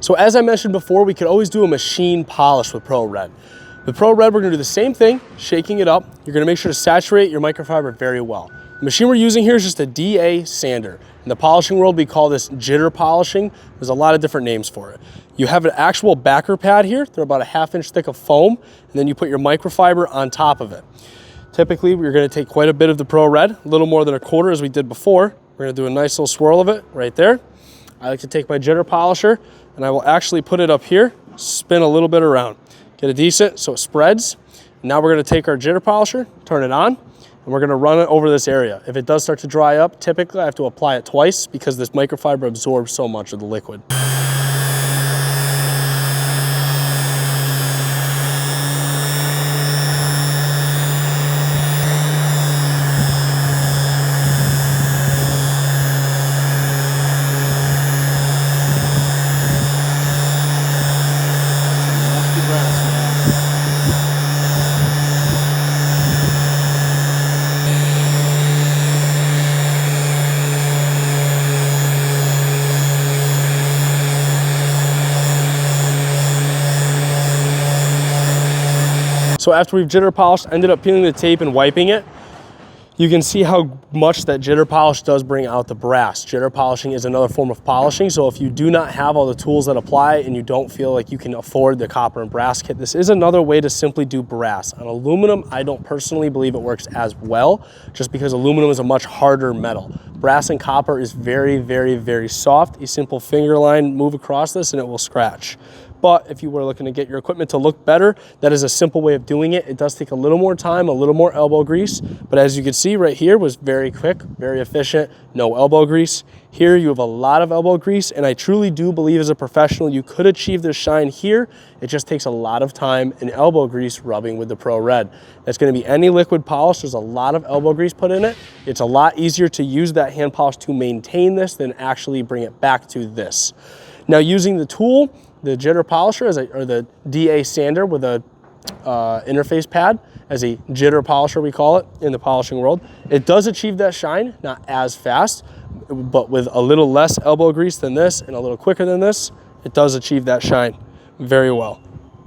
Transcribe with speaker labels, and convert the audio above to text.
Speaker 1: So as I mentioned before, we could always do a machine polish with Pro Red. With Pro Red, we're gonna do the same thing, shaking it up. You're gonna make sure to saturate your microfiber very well. The machine we're using here is just a DA sander. In the polishing world, we call this jitter polishing. There's a lot of different names for it. You have an actual backer pad here. They're about a 1/2 inch thick of foam, and then you put your microfiber on top of it. Typically, we're gonna take quite a bit of the Pro Red, a little more than a quarter as we did before. We're gonna do a nice little swirl of it right there. I like to take my jitter polisher, and I will actually put it up here, spin a little bit around. Get it decent so it spreads. Now we're gonna take our jitter polisher, turn it on, and we're gonna run it over this area. If it does start to dry up, typically I have to apply it twice because this microfiber absorbs so much of the liquid. So after we've jitter polished, ended up peeling the tape and wiping it, you can see how much that jitter polish does bring out the brass. Jitter polishing is another form of polishing, so if you do not have all the tools that apply and you don't feel like you can afford the copper and brass kit, this is another way to simply do brass. On aluminum, I don't personally believe it works as well, just because aluminum is a much harder metal. Brass and copper is very, very, very soft. A simple finger line move across this and it will scratch. But if you were looking to get your equipment to look better, that is a simple way of doing it. It does take a little more time, a little more elbow grease, but as you can see right here was very quick, very efficient, no elbow grease. Here you have a lot of elbow grease, and I truly do believe as a professional you could achieve this shine here. It just takes a lot of time and elbow grease rubbing with the Pro Red. That's gonna be any liquid polish. There's a lot of elbow grease put in it. It's a lot easier to use that hand polish to maintain this than actually bring it back to this. Now using the tool, the jitter polisher or the DA sander with a interface pad as a jitter polisher, we call it in the polishing world. It does achieve that shine, not as fast, but with a little less elbow grease than this and a little quicker than this, it does achieve that shine very well.